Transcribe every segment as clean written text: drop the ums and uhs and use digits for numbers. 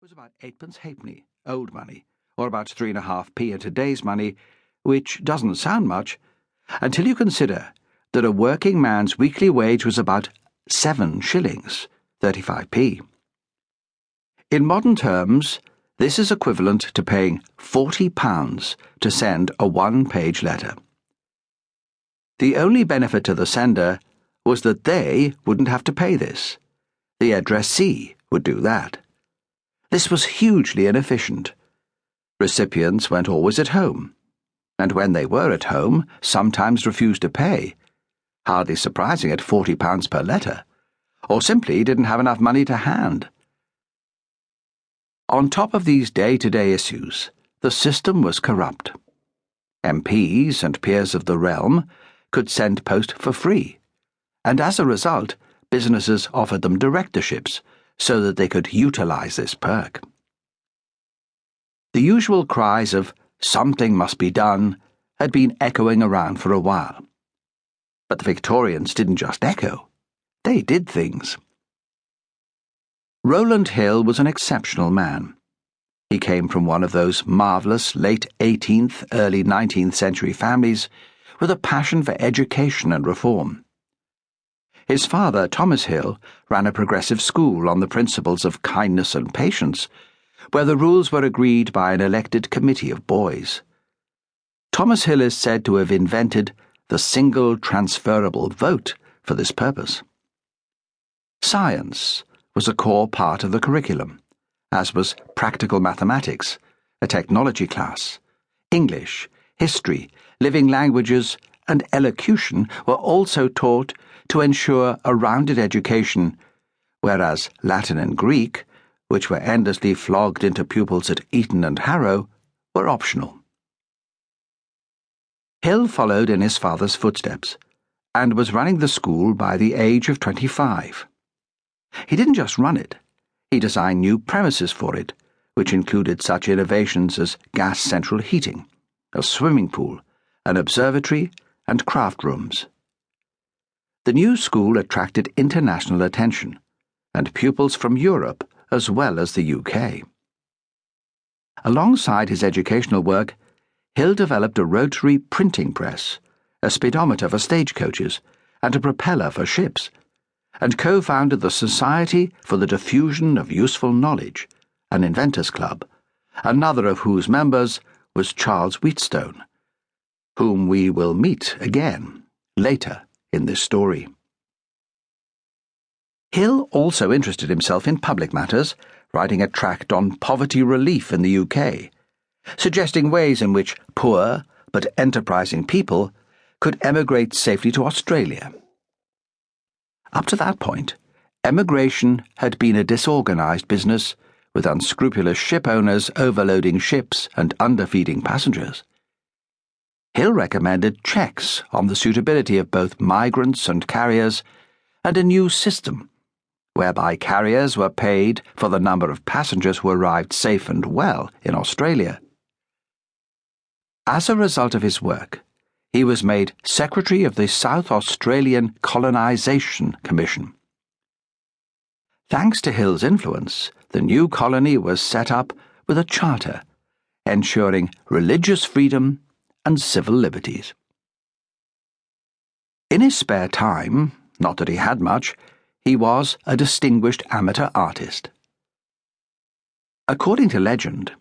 was about 8 pence halfpenny, old money, or about 3.5p in today's money, which doesn't sound much, until you consider that a working man's weekly wage was about 7 shillings, 35p. In modern terms, this is equivalent to paying £40 to send a one-page letter. The only benefit to the sender was that they wouldn't have to pay this. The addressee would do that. This was hugely inefficient. Recipients weren't always at home, and when they were at home, sometimes refused to pay, hardly surprising at £40 per letter, or simply didn't have enough money to hand. On top of these day-to-day issues, the system was corrupt. MPs and peers of the realm could send post for free, and as a result, businesses offered them directorships so that they could utilize this perk. The usual cries of "something must be done" had been echoing around for a while. But the Victorians didn't just echo, they did things. Rowland Hill was an exceptional man. He came from one of those marvellous late 18th, early 19th century families with a passion for education and reform. His father, Thomas Hill, ran a progressive school on the principles of kindness and patience, where the rules were agreed by an elected committee of boys. Thomas Hill is said to have invented the single transferable vote for this purpose. Science was a core part of the curriculum, as was practical mathematics, a technology class. English, history, living languages, and elocution were also taught to ensure a rounded education, whereas Latin and Greek, which were endlessly flogged into pupils at Eton and Harrow, were optional. Hill followed in his father's footsteps and was running the school by the age of 25. He didn't just run it, he designed new premises for it, which included such innovations as gas central heating, a swimming pool, an observatory, and craft rooms. The new school attracted international attention, and pupils from Europe as well as the UK. Alongside his educational work, Hill developed a rotary printing press, a speedometer for stagecoaches, and a propeller for ships, and co-founded the Society for the Diffusion of Useful Knowledge, an inventors' club, another of whose members was Charles Wheatstone, whom we will meet again later in this story. Hill also interested himself in public matters, writing a tract on poverty relief in the UK, suggesting ways in which poor but enterprising people could emigrate safely to Australia. Up to that point, emigration had been a disorganized business, with unscrupulous ship owners overloading ships and underfeeding passengers. Hill recommended checks on the suitability of both migrants and carriers, and a new system, whereby carriers were paid for the number of passengers who arrived safe and well in Australia. As a result of his work, he was made Secretary of the South Australian Colonisation Commission. Thanks to Hill's influence, the new colony was set up with a charter ensuring religious freedom and civil liberties. In his spare time, not that he had much, he was a distinguished amateur artist. According to legend,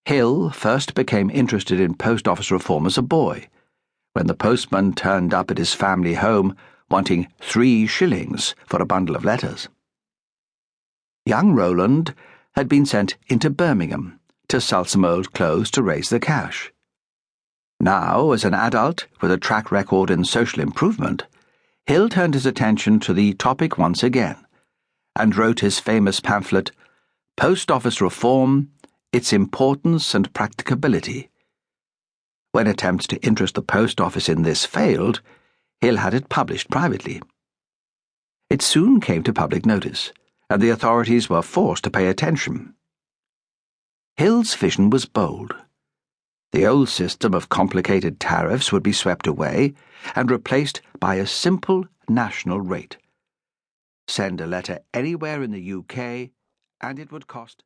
Hill first became interested in post office reform as a boy, when the postman turned up at his family home wanting 3 shillings for a bundle of letters. Young Rowland had been sent into Birmingham to sell some old clothes to raise the cash. Now, as an adult with a track record in social improvement, Hill turned his attention to the topic once again and wrote his famous pamphlet, Post Office Reform, Its Importance and Practicability. When attempts to interest the post office in this failed, Hill had it published privately. It soon came to public notice, and the authorities were forced to pay attention. Hill's vision was bold. The old system of complicated tariffs would be swept away and replaced by a simple national rate. Send a letter anywhere in the UK, and it would cost